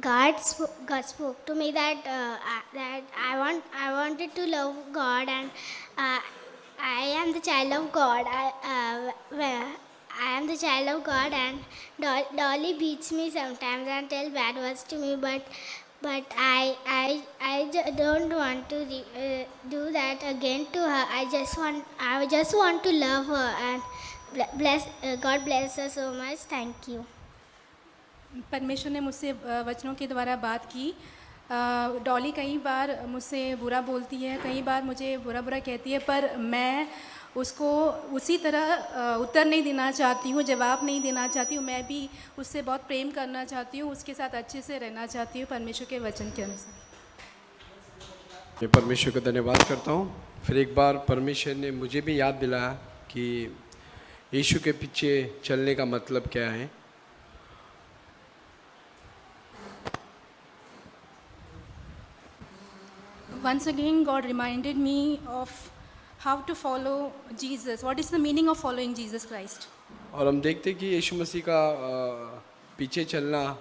God spoke to me that I wanted to love God, and I am the child of God. I am the child of God, and Dolly beats me sometimes and tell bad words to me, but don't want to do that again to her. I just want to love her, and God bless her so much. Thank you. परमेश्वर ने मुझसे वचनों के द्वारा बात की। डॉली कई बार मुझसे बुरा बोलती है, कई बार मुझे बुरा बुरा कहती है, पर मैं उसको उसी तरह उत्तर नहीं देना चाहती हूँ, जवाब नहीं देना चाहती हूँ। मैं भी उससे बहुत प्रेम करना चाहती हूँ, उसके साथ अच्छे से रहना चाहती हूँ परमेश्वर के वचन के अनुसार। मैं परमेश्वर का धन्यवाद करता हूँ। फिर एक बार परमेश्वर ने मुझे भी याद दिलाया कि यीशु के पीछे चलने का मतलब क्या है। Once again, God reminded me of how to follow Jesus. What is the meaning of following Jesus Christ? और हम देखते कि यीशु मसीह का पीछे चलना,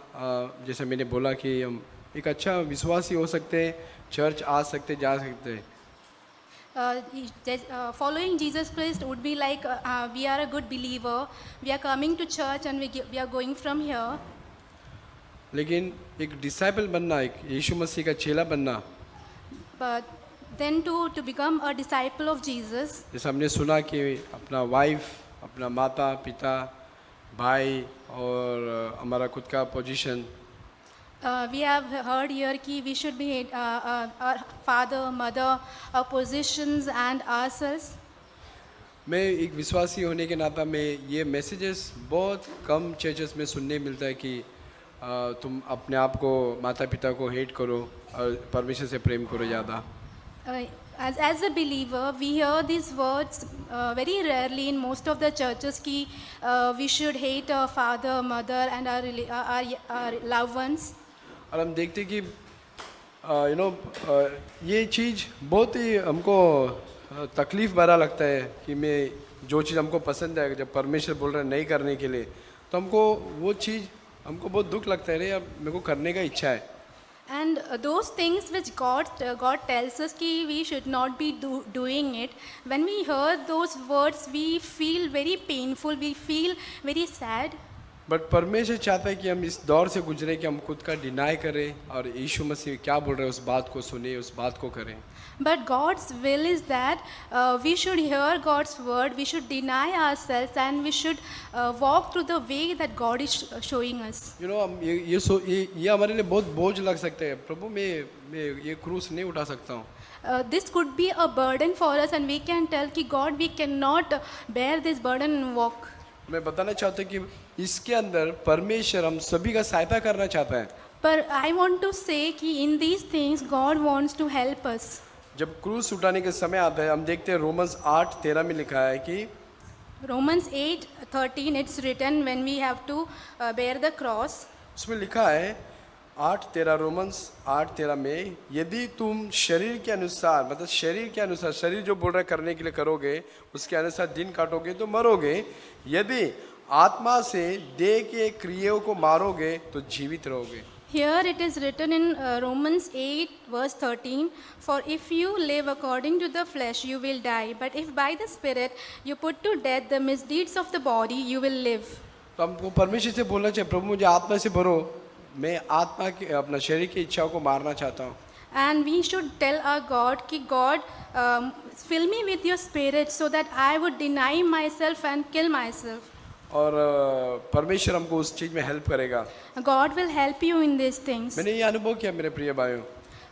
जैसे मैंने बोला कि हम एक अच्छा विश्वासी हो सकते हैं, चर्च आ सकते, जा सकते हैं। Following Jesus Christ would be like we are a good believer, we are coming to church and we are going from here. लेकिन एक डिसाइपल बनना, एक यीशु मसीह का चेला बनना, But then to become a disciple of Jesus, जैसे हमने सुना कि अपना वाइफ, अपना माता पिता, भाई और हमारा खुद का position, we have heard here कि we should be our father, mother, our positions and ourselves. मैं एक विश्वासी होने के नाता में ये मैसेजेस बहुत कम चर्चेस में सुनने मिलता है कि तुम अपने आप को, माता पिता को हेट करो और परमेश्वर से प्रेम करो ज़्यादा। As a believer, we hear these words very rarely in most of the churches कि we should hate our father, mother and our loved ones. और हम देखते कि ये चीज़ बहुत ही हमको तकलीफ़ भरा लगता है कि मैं जो चीज़ हमको पसंद है, जब परमेश्वर बोल रहे हैं नहीं करने के लिए, तो हमको वो चीज़ हमको बहुत दुख लगता है, रे अब मेरे को करने का इच्छा है। And those things which God tells us कि we should not be doing it, when we hear those words we feel very painful, we feel very sad. But परमेश्वर चाहता है कि हम इस दौर से गुजरे कि हम खुद का डिनाई करें और यीशु मसीह क्या बोल रहे हैं उस बात को सुने, उस बात को करें। But God's will is that we should hear God's word, we should deny ourselves and we should walk through the way that God is showing us. हम ये हमारे लिए बहुत बोझ लग सकते हैं। प्रभु मैं ये क्रूस नहीं उठा सकता हूँ। This could be a burden for us and we can tell कि God we cannot bear this burden and walk. मैं बताना चाहता हूँ कि इसके अंदर परमेश्वर हम सभी का सहायता करना चाहता है। But I want to say कि in these things God wants to help us. जब क्रूस उठाने के समय आता है, हम देखते हैं रोमन्स 8:13 में लिखा है कि Romans 8:13 it's written when we have to bear the cross. उसमें लिखा है 8:13, रोमन्स 8:13 में, यदि तुम शरीर के अनुसार, मतलब शरीर के अनुसार, शरीर जो बोल रहा है करने के लिए करोगे, उसके अनुसार दिन काटोगे तो मरोगे, यदि आत्मा से देह के क्रियाओं को मारोगे तो जीवित रहोगे। Here it is written in Romans 8 verse 13, for if you live according to the flesh you will die, but if by the spirit you put to death the misdeeds of the body you will live. तो हमको परमेश्वर से बोलना चाहिए, प्रभु मुझे आत्मा से भरो, मैं आत्मा के अपना शरीर की इच्छाओं को मारना चाहता हूँ। And we should tell our God कि God fill me with your spirit so that I would deny myself and kill myself. और परमेश्वर हमको उस चीज़ में हेल्प करेगा। God will help you in these things. मैंने ये अनुभव किया मेरे प्रिय भाइयों।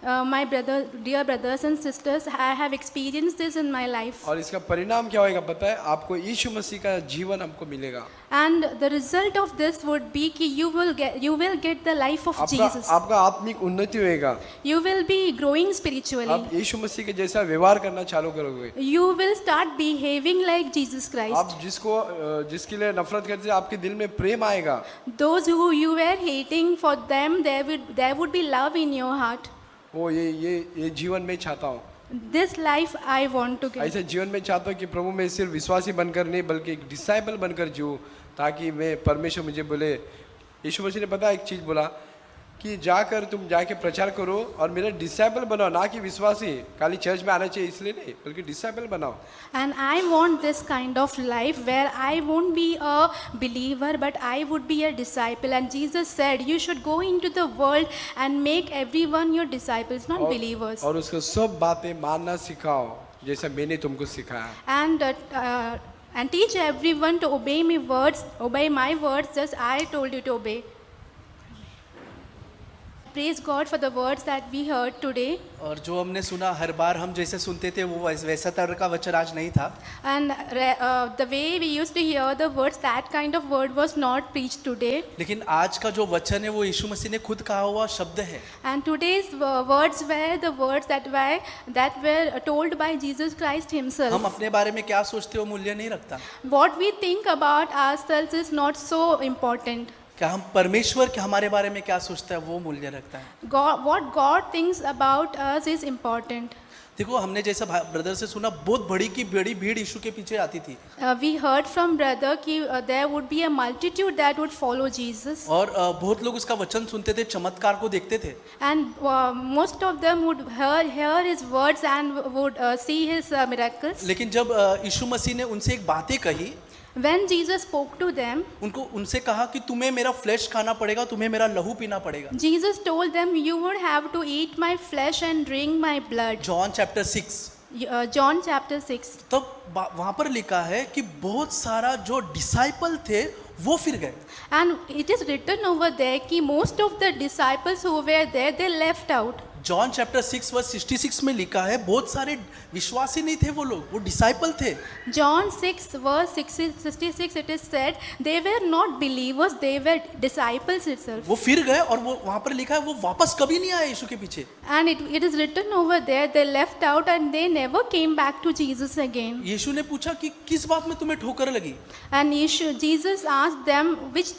My dear brothers and sisters, I have experienced this in my life. और इसका परिणाम क्या होगा पता है? आपको यीशु मसीह का जीवन हमको मिलेगा। And the result of this would be कि you will get the life of Jesus. आपका आत्मिक उन्नति होएगा। You will be growing spiritually. आप यीशु मसीह के जैसा व्यवहार करना चालू करोगे। You will start behaving like Jesus Christ. आप जिसके लिए नफरत करते हैं, आपके दिल में प्रेम आएगा। Those who you were hating, for them there would be love in your heart. वो ये जीवन में चाहता हूँ। This life I want to get. ऐसे जीवन में चाहता हूँ कि प्रभु मैं सिर्फ विश्वासी बनकर नहीं बल्कि एक डिसाइपल बनकर जीऊँ, ताकि मैं परमेश्वर मुझे बोले, यीशु मसीह ने पता एक चीज़ बोला कि जाकर तुम जाके प्रचार करो और मेरे डिसाइपल बनाओ, ना कि विश्वासी। खाली चर्च में आना चाहिए इसलिए नहीं, बल्कि डिसाइपल बनाओ। And I want this kind of life where I won't be a believer, but I would be a disciple. And Jesus said, you should go into the world and make everyone your disciples, not believers. और उसको सब बातें मानना सिखाओ जैसा मैंने तुमको सिखाया। And teach everyone to obey my words, just I told you to obey. Praise God for the words that we heard today. और जो हमने सुना, हर बार हम जैसे सुनते थे वो वैसा तरह का वचन आज नहीं था। And the way we used to hear the words, that kind of word was not preached today. लेकिन आज का जो वचन है वो यीशु मसीह ने खुद कहा हुआ शब्द है। And today's words were the words that were told by Jesus Christ हम himself. अपने बारे में क्या सोचते हो मूल्य नहीं रखता। What we think about ourselves is not so important. क्या हम परमेश्वर के हमारे बारे में क्या सोचता है वो मूल्य रखता है। What God thinks about us is important. देखो, हमने जैसा ब्रदर से सुना, बहुत बड़ी भीड़ यीशु के पीछे आती थी। We heard from brother कि there would be a multitude that would follow Jesus. और बहुत लोग उसका वचन सुनते थे, चमत्कार को देखते थे। And most of them would hear his words and would see his miracles. लेकिन जब यीशु मसीह ने उनसे एक बातें कही, When Jesus spoke to them, उनसे कहा कि तुम्हें मेरा फ्लेश खाना पड़ेगा, तुम्हें मेरा लहू पीना पड़ेगा। Jesus told them, you would have to eat my flesh and drink my blood. John chapter 6। John chapter 6. तब वहां पर लिखा है कि बहुत सारा जो डिसाइपल थे वो फिर गए। And it is written over there कि most of the disciples who were there, they left out. John chapter 6 verse 66 में लिखा है, बहुत सारे विश्वासी नहीं थे वो लोग, वो डिसाइपल थे। John 6 verse 66 it is said, they were not believers, they were disciples itself. वो फिर गए और वो वहां पर लिखा है वो वापस कभी नहीं आए यीशु के पीछे। And it is written over there, they left out and they never came back to Jesus again. यीशु ने पूछा कि किस बात में तुम्हें ठोकर लगी। And Jesus asked them which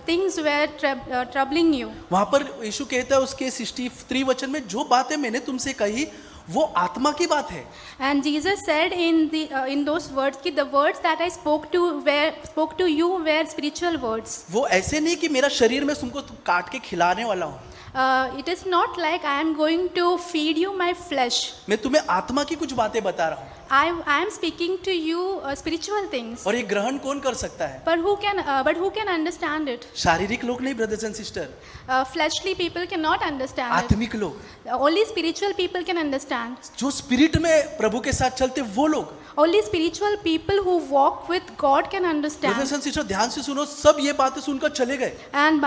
things were troubling you. वहां पर यीशु कहता है उसके 63 वचन में, जो बातें मैंने तुमसे कही वो आत्मा की बात है। And Jesus said in those words कि the words that I spoke to you were spiritual words. वो ऐसे नहीं कि मेरा शरीर में तुमको काट के खिलाने वाला हूँ। It is not like I am going to feed you my flesh. मैं तुम्हें आत्मा की कुछ बातें बता रहा हूँ। I am speaking to you spiritual things. और ये ग्रहण कौन कर सकता है? But who can understand it? शारीरिक लोग नहीं brothers and sister, Fleshly people cannot understand it. आत्मिक लोग, Only spiritual people can understand. जो स्पिरिट में प्रभु के साथ चलते वो लोग। Only spiritual people who walk with God can brothers understand. And sister ध्यान से सुनो, सब ये बातें सुनकर चले गए। And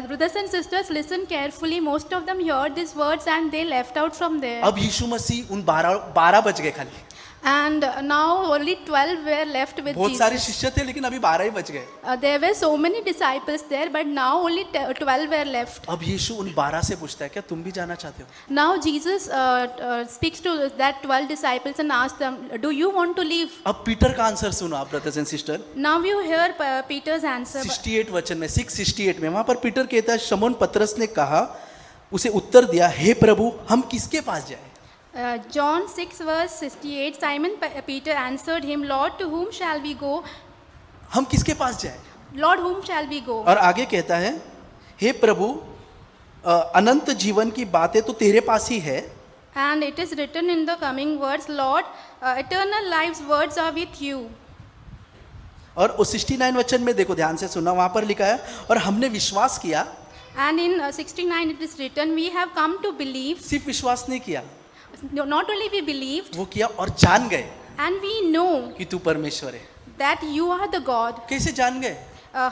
brothers and sisters, listen carefully. Most of them heard these words and they left out from there. अब यीशु मसीह उन 12 बच गए खाली। And now only 12 were left with बहुत सारे Jesus. शिष्य थे लेकिन अभी 12 ही बच गए। There were so many disciples there, but now only 12 were left. अब यीशु उन 12 से पूछता है, क्या तुम भी जाना चाहते हो? Now Jesus speaks to that 12 disciples and asks them, do you want to leave? अब पीटर का आंसर सुनो आप brothers and sister. Now you hear Peter's answer. 68 वचन में 668 में वहां पर पीटर कहता है, शमौन पतरस ने कहा, उसे उत्तर दिया, हे प्रभु हम किसके पास जाए? John 6 verse 68, Simon Peter answered him, Lord, to whom shall we go? हम किसके पास जाए? Lord, whom shall we go? और आगे कहता है, हे प्रभु अनंत जीवन की बातें तो तेरे पास ही है। And it is written in the coming words, Lord, eternal life's words are with you. और उस 69 वचन में देखो ध्यान से सुना, वहां पर लिखा है, और हमने विश्वास किया। And in 69 it is written, we have come to believe. सिर्फ विश्वास नहीं किया, Not only we believed, वो किया और जान गए and we know कि तू परमेश्वर है। that you are the God. कैसे जान गए?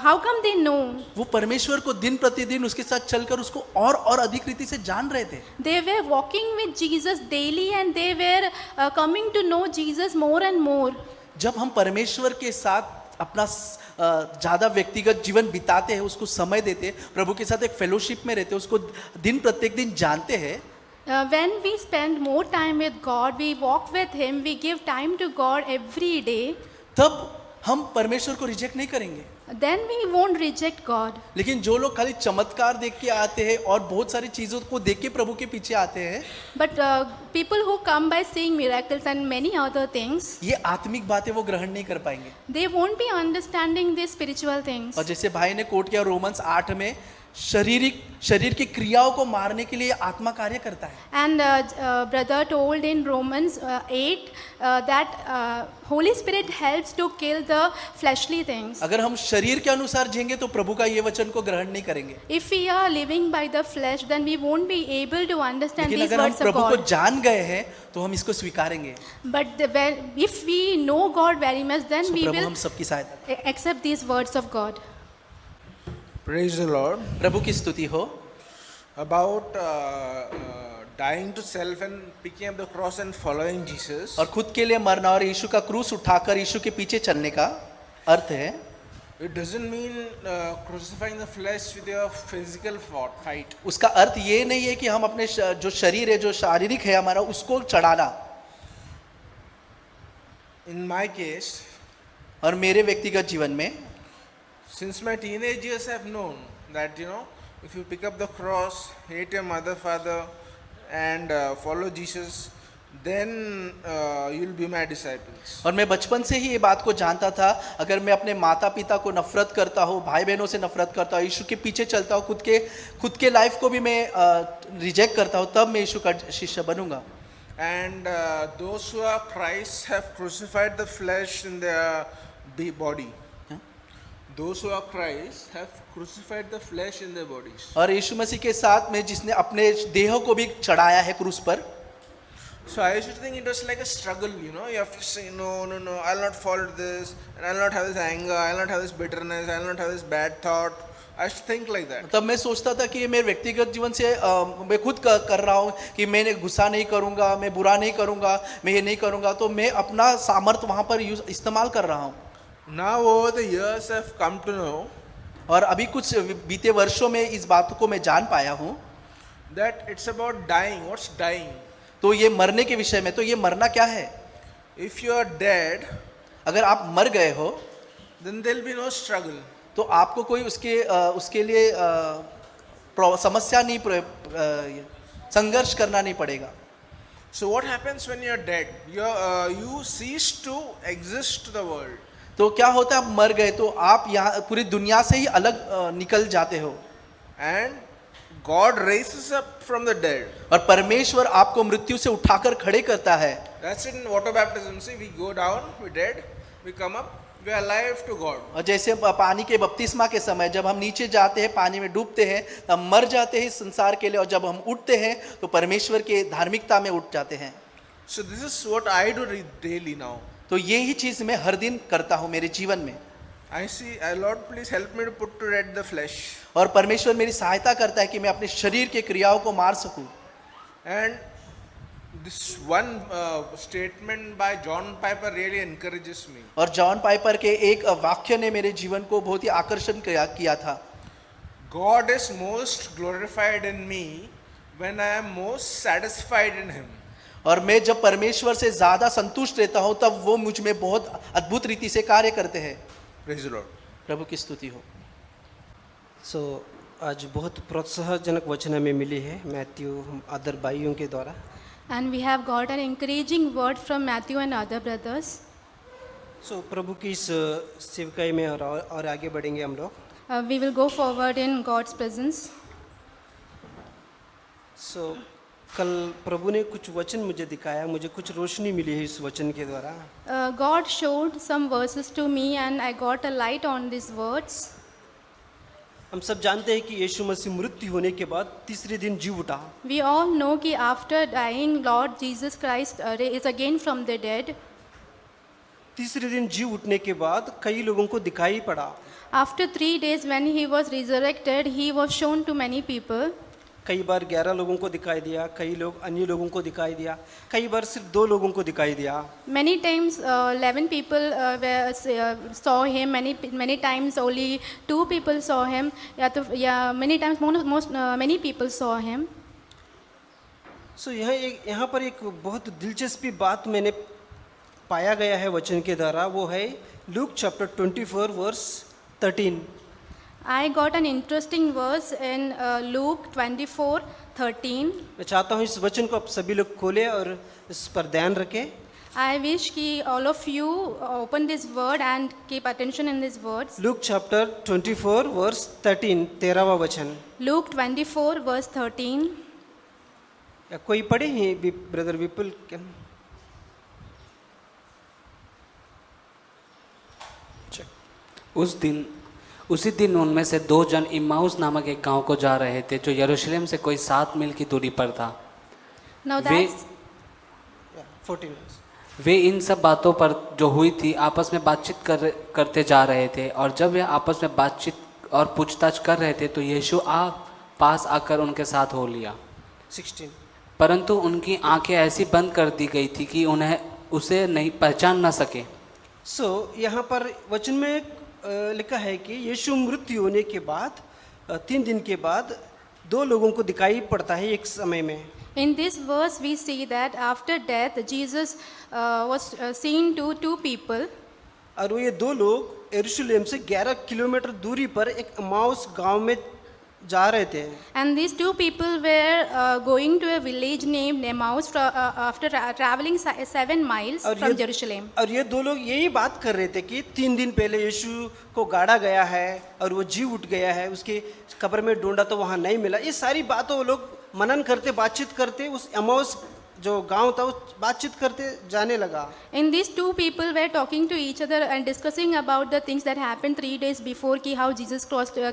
How come they know? वो परमेश्वर को दिन प्रतिदिन उसके साथ चलकर उसको और अधिक रीति से जान रहे थे। They were walking with Jesus daily and they were coming to know Jesus more and more. जब हम परमेश्वर के साथ अपना ज़्यादा व्यक्तिगत जीवन बिताते हैं, उसको समय देते हैं, प्रभु के साथ एक फेलोशिप में रहते हैं, उसको प्रत्येक दिन जानते हैं, When we spend more time with God, we walk with Him, we give time to God every day, तब हम परमेश्वर को रिजेक्ट नहीं करेंगे। then we won't reject God. लेकिन जो लोग खाली चमत्कार देख के आते हैं और बहुत सारी चीज़ों को देख के प्रभु के पीछे आते हैं, But people who come by seeing miracles and many other things, ये आत्मिक बातें वो ग्रहण नहीं कर पाएंगे। they won't be understanding these spiritual things. और जैसे भाई ने कोट किया रोमन्स 8 में, शरीर की क्रियाओं को मारने के लिए आत्मा कार्य करता है. And brother told in Romans 8 that Holy Spirit helps to kill the fleshly things. अगर हम शरीर के अनुसार जिएंगे तो प्रभु का ये वचन को ग्रहण नहीं करेंगे. If we are living by the flesh, then we won't be able to understand लेकिन these अगर हम words of प्रभु को God. जान गए हैं तो हम इसको स्वीकारेंगे. But if we know God very much, then So we Prabhu will हम सबकी सहायता. accept these words of God. Praise the Lord. प्रभु की स्तुति हो. About dying to self and picking up the cross and following Jesus. और खुद के लिए मरना और यीशु का क्रूस उठाकर यीशु के पीछे चलने का अर्थ है. It doesn't mean crucifying the flesh with your physical fight. उसका अर्थ ये नहीं है कि हम अपने जो शरीर है, जो शारीरिक है हमारा, उसको चढ़ाना. In my case, और मेरे व्यक्तिगत जीवन में since my teenage years, I've known that if you pick up the cross, hate your mother, father, and follow Jesus, then you'll be my disciples. और मैं बचपन से ही ये बात को जानता था, अगर मैं अपने माता पिता को नफरत करता हूँ, भाई बहनों से नफरत करता हूँ, यीशु के पीछे चलता हूँ, खुद के लाइफ को भी मैं रिजेक्ट करता हूँ, तब मैं यीशु का शिष्य बनूंगा. And those who are Christ have crucified the flesh in their body. Those who are Christ have crucified the flesh in their bodies. और यीशु मसीह के साथ में जिसने अपने देह को भी चढ़ाया है क्रूस पर. So I used to think it was like a struggle, you have to say, no, I'll not fall to this, and I'll not have this anger, I'll not have this bitterness, I'll not have this bad thought. I used to think like that. तब मैं सोचता था कि ये मेरे व्यक्तिगत जीवन से मैं खुद कर रहा हूँ कि मैं गुस्सा नहीं करूँगा, मैं बुरा नहीं करूँगा, मैं ये नहीं करूँगा, तो मैं अपना सामर्थ वहाँ पर इस्तेमाल कर रहा हूँ. Now over the years I've come to know और अभी कुछ बीते वर्षों में इस बात को मैं जान पाया हूँ that it's about dying. What's dying? तो ये मरने के विषय में, तो ये मरना क्या है? If you are dead, अगर आप मर गए हो then there'll be no struggle. तो आपको कोई उसके लिए समस्या नहीं, संघर्ष करना नहीं पड़ेगा. So what happens when you're dead? You cease to exist to the world. तो क्या होता है, आप मर गए तो आप यहाँ पूरी दुनिया से ही अलग निकल जाते हो. And God raises up from the dead. और परमेश्वर आपको मृत्यु से उठाकर खड़े करता है. That's in water baptism. See, we go down, we're dead, we come up, we are alive to God. और जैसे पानी के बपतिस्मा के समय जब हम नीचे जाते हैं, पानी में डूबते हैं, तब मर जाते हैं इस संसार के लिए, और जब हम उठते हैं तो परमेश्वर के धार्मिकता में उठ जाते हैं. So this is what I do daily now. तो यही चीज मैं हर दिन करता हूँ मेरे जीवन में. I see, Lord, please help me to put to death the flesh. और परमेश्वर मेरी सहायता करता है कि मैं अपने शरीर के क्रियाओं को मार सकूं. And this one statement by John Piper really encourages me. और जॉन पाइपर के एक वाक्य ने मेरे जीवन को बहुत ही आकर्षण किया था. God is most glorified in me when I am most satisfied in Him. और मैं जब परमेश्वर से ज्यादा संतुष्ट रहता हूँ तब वो मुझ में बहुत अद्भुत रीति से कार्य करते हैं. Praise the Lord. प्रभु की स्तुति हो. आज बहुत प्रोत्साहजनक वचन हमें मिली है मैथ्यू अदर भाइयों के द्वारा. And we have got an encouraging word from Matthew and other brothers. प्रभु की इस सेवकाई में और आगे बढ़ेंगे हम लोग. We will go forward in God's presence. कल प्रभु ने कुछ वचन मुझे दिखाया, मुझे कुछ रोशनी मिली है इस वचन के द्वारा. God showed some verses to me and I got a light on these words. हम सब जानते हैं कि यीशु मसीह मृत्यु होने के बाद तीसरे दिन जी उठा. We all know कि after dying, Lord Jesus Christ is again from the dead. तीसरे दिन जी उठने के बाद कई लोगों को दिखाई पड़ा. After 3 days when he was resurrected, he was shown to many people. कई बार 11 लोगों को दिखाई दिया, कई लोग अन्य लोगों को दिखाई दिया, कई बार सिर्फ 2 लोगों को दिखाई दिया. Many times 11 people saw him. Many times only 2 people saw him. Many times many people saw him. यहाँ पर एक बहुत दिलचस्पी बात मैंने पाया गया है वचन के द्वारा, वो है Luke chapter 24 verse 13. I got an interesting verse in Luke 24:13. मैं चाहता हूँ इस वचन को आप सभी लोग खोलें और इस पर ध्यान रखें. I wish कि all of you open this word and keep attention in these words. Luke chapter 24 verse 13 13वां वचन। Luke 24 verse 13. या कोई पढ़े हैं ब्रदर विपुल? उसी दिन उनमें से 2 जन इम्माउस नामक एक गांव को जा रहे थे जो यरूशलेम से कोई 7 मील की दूरी पर था। Now वे that's 14 वे इन सब बातों पर जो हुई थी आपस में बातचीत करते जा रहे थे, और जब वे आपस में बातचीत और पूछताछ कर रहे थे तो यीशु पास आकर उनके साथ हो लिया। 16 परंतु उनकी आंखें ऐसी बंद कर दी गई थी कि उन्हें उसे नहीं पहचान न सके। सो यहाँ पर वचन में लिखा है कि यीशु मृत्यु होने के बाद 3 दिन के बाद 2 लोगों को दिखाई पड़ता है एक समय में। in this verse we see that after death Jesus was seen to 2 people. और वो ये 2 लोग यरूशलेम से 11 किलोमीटर दूरी पर एक एमाउस गांव में जा रहे थे। And these 2 people were going to a village named Emmaus after traveling 7 miles from Jerusalem. और ये 2 लोग यही बात कर रहे थे कि 3 दिन पहले यीशु को गाड़ा गया है और वो जी उठ गया है, उसके कब्र में ढूंढा तो वहाँ नहीं मिला। ये सारी बातों वो लोग मनन करते, बातचीत करते, उस एमाउस जो गांव था उस बातचीत करते जाने लगा। In these 2 people were talking to each other and discussing about the things that happened 3 days before, ki how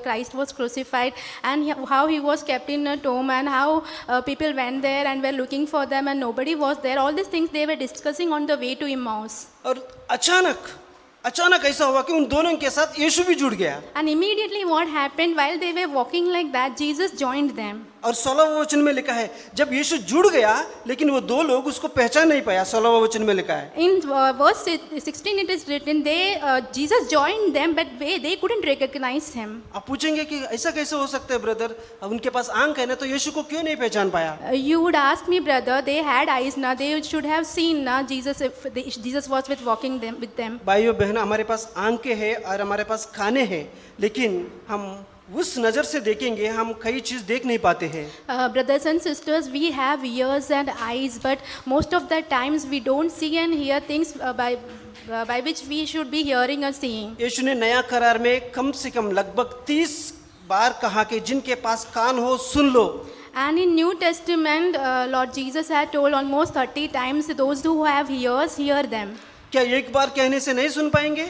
Christ was crucified and how he was kept in a tomb and how people went there and were looking for them and nobody was there. All these things they were discussing on the way to Emmaus. और अचानक ऐसा हुआ कि उन दोनों के साथ यीशु भी जुड़ गया। And immediately what happened, while they were walking like that, Jesus joined them. और 16वां वचन में लिखा है जब यीशु जुड़ गया लेकिन वो 2 लोग उसको पहचान नहीं पाया। 16वां वचन में लिखा है In verse 16 it is written, Jesus joined them but they couldn't recognize him. आप पूछेंगे कि ऐसा कैसे हो सकता है ब्रदर, अब उनके पास आंख है ना, तो यीशु को क्यों नहीं पहचान पाया? You would ask me, brother, they had eyes na, they should have seen na Jesus if Jesus was with them. भाइयों बहनों, हमारे पास आंखें हैं और हमारे पास कानें हैं, लेकिन हम उस नज़र से देखेंगे हम कई चीज़ देख नहीं पाते हैं। Brothers and sisters, we have ears and eyes, but most of the times we don't see and hear things by which we should be hearing or seeing. यीशु ने नया करार में कम से कम लगभग 30 बार कहा कि जिनके पास कान हो सुन लो। And in New Testament, Lord Jesus had told almost 30 times, those who have ears, hear them. क्या एक बार कहने से नहीं सुन पाएंगे?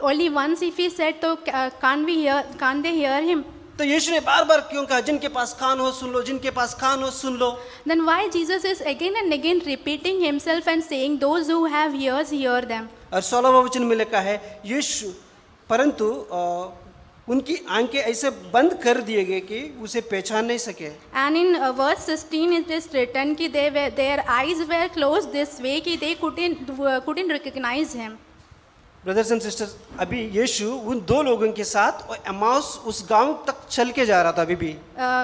Only once if he said, so can't they hear him? तो यीशु ने बार बार क्यों कहा जिनके पास कान हो सुन लो, जिनके पास कान हो सुन लो? Then why Jesus is again and again repeating himself and saying, those who have ears, hear them? और 16वां वचन में लिखा है यीशु परंतु उनकी आंखें ऐसे बंद कर दिए गए कि उसे पहचान नहीं सके। And in verse 16 it is written कि their eyes were closed this way कि they couldn't recognize him. Brothers and sisters, अभी यीशु उन 2 लोगों के साथ एमाउस उस गांव तक चल के जा रहा था। अभी भी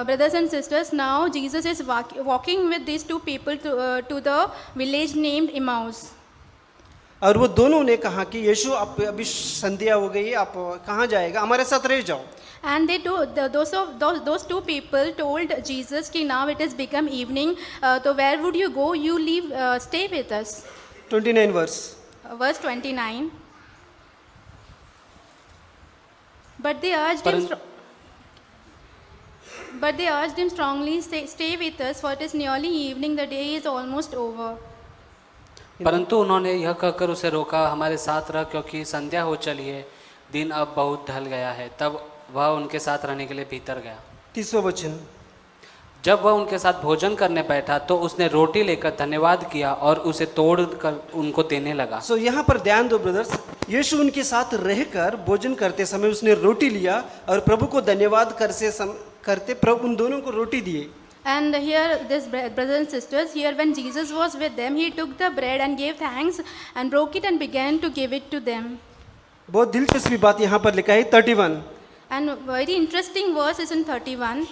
Brothers and sisters, now Jesus is walking with these 2 people to the village named Emmaus. और वो दोनों ने कहा कि यीशु आप अभी संध्या हो गई, आप कहाँ जाएगा, हमारे साथ रह जाओ। And those 2 people told Jesus कि now it has become evening, so where would you go? You leave, stay with us. 29 verse. Verse 29. But they urged him strongly, stay with us, for it is nearly evening, the day is almost over. परंतु उन्होंने यह कहकर उसे रोका, हमारे साथ रह, क्योंकि संध्या हो चली है, दिन अब बहुत ढल गया है। तब वह उनके साथ रहने के लिए भीतर गया। 30वां वचन, जब वह उनके साथ भोजन करने बैठा तो उसने रोटी लेकर धन्यवाद किया और उसे तोड़ कर उनको देने लगा। सो यहाँ पर ध्यान दो ब्रदर्स, यीशु उनके साथ रहकर भोजन करते समय उसने रोटी लिया और प्रभु को धन्यवाद करते प्रभु उन दोनों को रोटी दिए। And here, this brothers and sisters, here when Jesus was with them, he took the bread and gave thanks and broke it and began to give it to them. बहुत दिलचस्पी बात यहाँ पर लिखा है 31। And very interesting verse is in 31.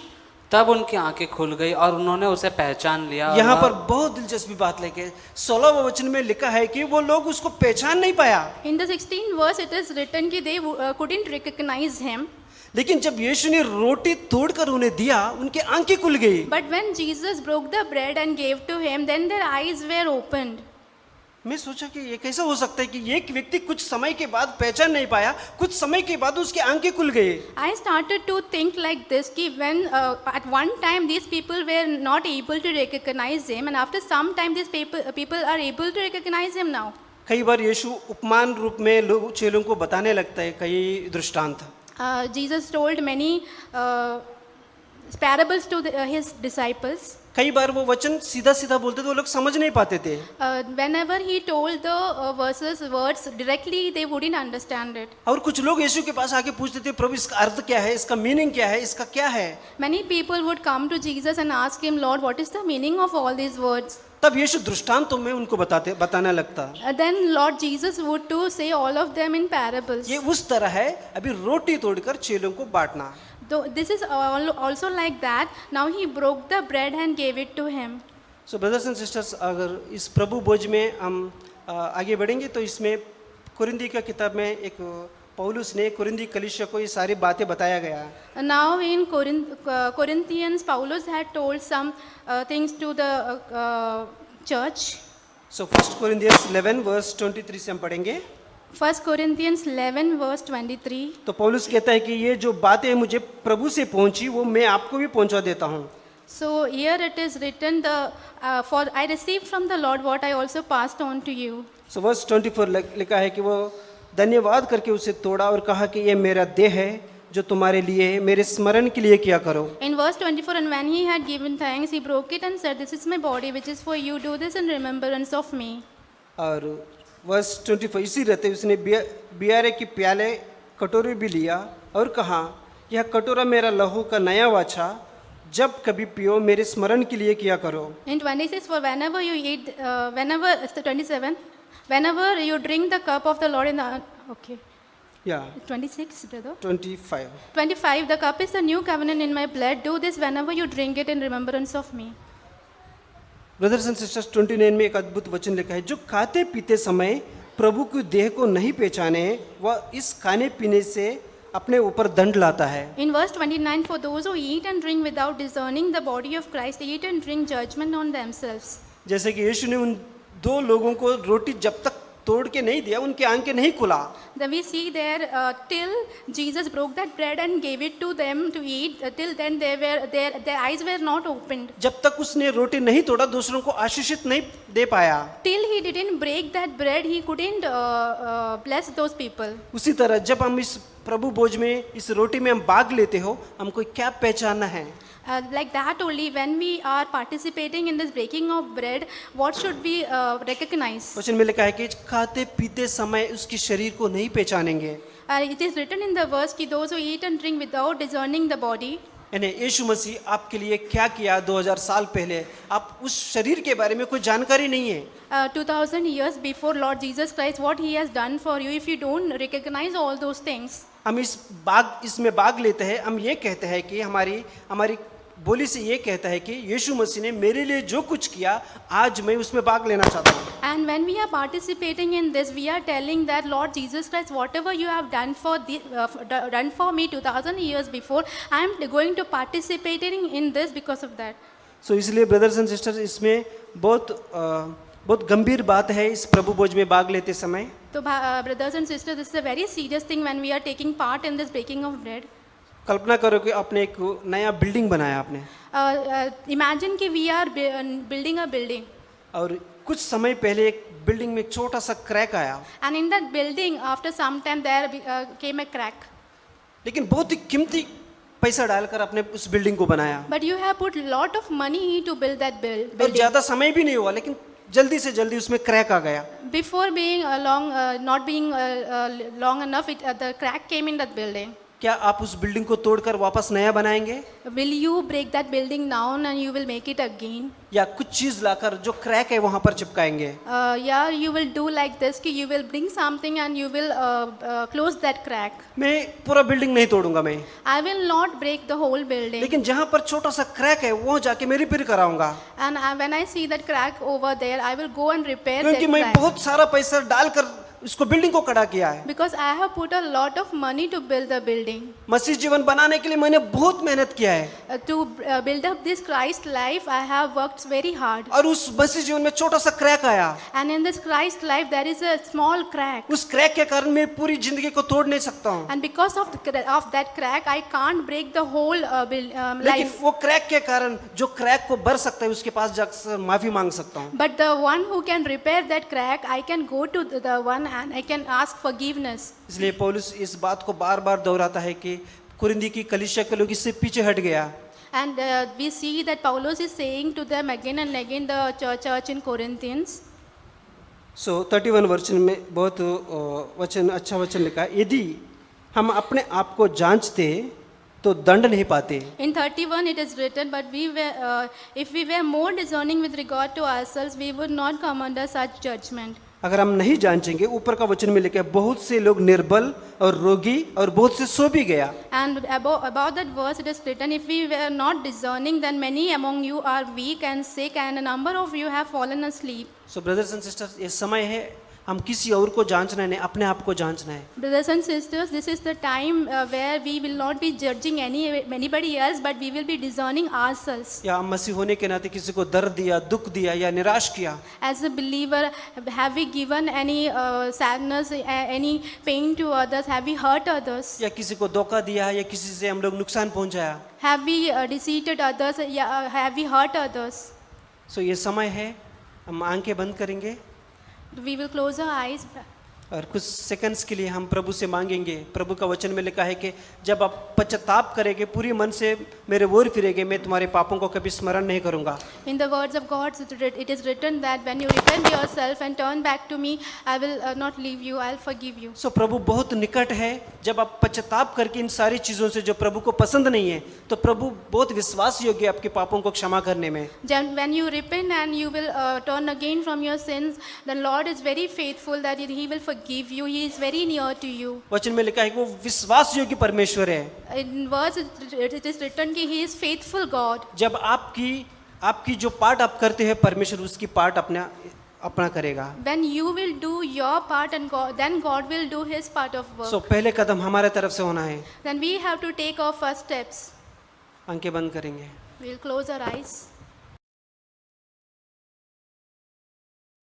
तब उनकी आंखें खुल गई और उन्होंने उसे पहचान लिया। यहाँ पर बहुत दिलचस्पी बात लेके 16वां वचन में लिखा है कि वो लोग उसको पहचान नहीं पाया। In the 16th verse, it is written कि they couldn't recognize him. लेकिन जब यीशु ने रोटी तोड़कर उन्हें दिया, उनकी आंखें खुल गई। But when Jesus broke the bread and gave to him, then their eyes were opened. मैं सोचा कि ये कैसा हो सकता है कि एक व्यक्ति कुछ समय के बाद पहचान नहीं पाया, कुछ समय के बाद उसकी आंखें खुल गई। I started to think like this कि when at one time these people were not able to recognize him and after some time these people are able to recognize him now. कई बार यीशु उपमान रूप में लोग चेलों को बताने लगता है कई दृष्टांत। Jesus told many parables to his disciples. कई बार वो वचन सीधा सीधा बोलते तो वो लोग समझ नहीं पाते थे। Whenever he told the words directly, they wouldn't understand it. और कुछ लोग यीशु के पास आके पूछते थे, प्रभु इसका अर्थ क्या है, इसका मीनिंग क्या है, इसका क्या है। Many people would come to Jesus and ask him, Lord, what is the meaning of all these words? तब यीशु दृष्टांतों में उनको बताने लगता। Then Lord Jesus would to say all of them in parables. ये उस तरह है अभी रोटी तोड़कर चेलों को बांटना। Though this is also like that. Now he broke the bread and gave it to him. So brothers and sisters, अगर इस प्रभु भोज में हम आगे बढ़ेंगे तो इसमें कुरिन्दी का किताब में एक पौलुस ने कुरिन्दी कलीसिया को ये सारी बातें बताया गया। Now in Corinthians, Paulus had told some things to the church. So 1 Corinthians 11 verse 23 से हम पढ़ेंगे। 1 Corinthians 11 verse 23. तो पौलुस कहता है कि ये जो बातें मुझे प्रभु से पहुंची वो मैं आपको भी पहुंचा देता हूँ। So here it is written, for I received from the Lord what I also passed on to you. So verse 24 लिखा है कि वो धन्यवाद करके उसे तोड़ा और कहा कि ये मेरा देह है जो तुम्हारे लिए है, मेरे स्मरण के लिए किया करो। In verse 24, and when he had given thanks, he broke it and said, This is my body which is for you. Do this in remembrance of me. और वर्स 24 इसी रहते उसने बियारे की प्याले कटोरी भी लिया और कहा, यह कटोरा मेरा लहू का नया वाचा, जब कभी पियो मेरे स्मरण के लिए किया करो। In 26, for whenever you eat, 27, whenever you drink the cup of the Lord in the, okay, या 26, brother. 25 25, the cup is the new covenant in my blood. Do this whenever you drink it in remembrance of me. Brothers and sisters 29 में एक अद्भुत वचन लिखा है, जो खाते पीते समय प्रभु की देह को नहीं पहचाने वह इस खाने पीने से अपने ऊपर दंड लाता है। In verse 29, for those who eat and drink without discerning the body of Christ, eat and drink judgment on themselves. जैसे कि यीशु ने उन दो लोगों को रोटी जब तक तोड़ के नहीं दिया उनकी आंखें नहीं खुला। Then we see there till Jesus broke that bread and gave it to them to eat. Till then their eyes were not opened. जब तक उसने रोटी नहीं तोड़ा दूसरों को आशीषित नहीं दे पाया। Till he didn't break that bread, he couldn't bless those people. उसी तरह जब हम इस प्रभु भोज में इस रोटी में हम भाग लेते हो, हमको क्या पहचानना है? Like that only, when we are participating in this breaking of bread, what should we recognize? वचन में लिखा है कि खाते पीते समय उसकी शरीर को नहीं पहचानेंगे। It is written in the verse कि those who eat and drink without discerning the body. यानी यीशु मसीह आपके लिए क्या किया 2000 साल पहले, आप उस शरीर के बारे में कोई जानकारी नहीं है। 2000 years before Lord Jesus Christ, what he has done for you, if you don't recognize all those things. हम इसमें भाग लेते हैं, हम ये कहते हैं कि हमारी बोली से ये कहता है कि यीशु मसीह ने मेरे लिए जो कुछ किया आज मैं उसमें भाग लेना चाहता हूँ। And when we are participating in this, we are telling that Lord Jesus Christ, whatever you have done for me 2000 years before, I am going to participate in this because of that. सो इसलिए brothers and sisters, इसमें बहुत गंभीर बात है इस प्रभु भोज में भाग लेते समय। So brothers and sisters, this is a very serious thing when we are taking part in this breaking of bread. कल्पना करो कि आपने एक नया बिल्डिंग बनाया आपने, Imagine कि we are building a building. और कुछ समय पहले एक बिल्डिंग में छोटा सा क्रैक आया, And in that building, after some time, there came a crack. लेकिन बहुत ही कीमती पैसा डालकर आपने उस बिल्डिंग को बनाया, But you have put lot of money to build that और building. ज़्यादा समय भी नहीं हुआ लेकिन जल्दी से जल्दी उसमें क्रैक आ गया। Before being not being long enough, the crack came in that building. क्या आप उस बिल्डिंग को तोड़कर वापस नया बनाएंगे, Will you break that building down and you will make it again? या कुछ चीज लाकर जो क्रैक है वहां पर चिपकाएंगे? Yeah, you will do like this कि you will bring something and you will close that crack. मैं पूरा बिल्डिंग नहीं तोड़ूंगा मैं, I will not break the whole building. लेकिन जहां पर छोटा सा क्रैक है वहां जाके मैं रिपेयर कराऊंगा, And when I see that crack over there, I will go and repair that क्योंकि मैं crack. बहुत सारा पैसा डालकर इसको बिल्डिंग को खड़ा किया है। Because I have put a lot of money to build the building. मसीह जीवन बनाने के लिए मैंने बहुत मेहनत किया है, To build up this Christ life, I have worked very hard. और उस मसीह जीवन में छोटा सा क्रैक आया। And in this Christ life, there is a small crack. उस क्रैक के कारण मैं पूरी जिंदगी को तोड़ नहीं सकता हूँ, And because of that crack, I can't break the whole लेकिन life. वो क्रैक के कारण जो क्रैक को भर सकता है उसके पास जाकर माफी मांग सकता हूँ। But the one who can repair that crack, I can go to the one and I can ask forgiveness. इसलिए पौलुस इस बात को बार बार दोहराता है कि कुरिन्दी की कलीसिया के लोग इससे पीछे हट गया। And we see that Paulus is saying to them again and again, the church in Corinthians. सो 31 वचन में बहुत वचन अच्छा वचन लिखा है, यदि हम अपने आप को जांचते तो दंड नहीं पाते। In 31 it is written, but if we were more discerning with regard to ourselves, we would not come under such judgment. अगर हम नहीं जांचेंगे, ऊपर का वचन में लिखा है बहुत से लोग निर्बल और रोगी और बहुत से सो भी गया। And about that verse it is written, if we were not discerning, then many among you are weak and sick, and a number of you have fallen asleep. So brothers and sisters, ये समय है हम किसी और को जांचना नहीं, अपने आप को जांचना है। Brothers and sisters, this is the time where we will not be judging anybody else, but we will be discerning ourselves. या हम मसीह होने के नाते किसी को दर्द दिया, दुख दिया या निराश किया, As a believer, have we given any sadness, any pain to others? Have we hurt others? या किसी को धोखा दिया या किसी से हम लोग नुकसान पहुंचाया। Have we deceived others? Have we hurt others? सो ये समय है, हम आंखें बंद करेंगे We will close our eyes. और कुछ सेकंड्स के लिए हम प्रभु से मांगेंगे। प्रभु का वचन में लिखा है कि जब आप पश्चाताप करेंगे, पूरी मन से मेरे ओर फिरेंगे, मैं तुम्हारे पापों को कभी स्मरण नहीं करूंगा। In the words of God, it is written that when you repent yourself and turn back to me, I will not leave you, I'll forgive you. सो प्रभु बहुत निकट है। जब आप पश्चाताप करके इन सारी चीज़ों से जो प्रभु को पसंद नहीं है, तो प्रभु बहुत विश्वास योग्य है आपके पापों को क्षमा करने में। When you repent and you will turn again from your sins, the Lord is very faithful that He will forgive you. He is very near to you. वचन में लिखा है कि वो विश्वास योग्य परमेश्वर है। In verse it is written that He is faithful God. जब आपकी जो पार्ट आप करते हैं, परमेश्वर उसकी पार्ट अपना करेगा। When you will do your part and then God will do His part of work. सो पहले कदम हमारे तरफ से होना है। Then we have to take our first steps. आंखें बंद करेंगे। We'll close our eyes.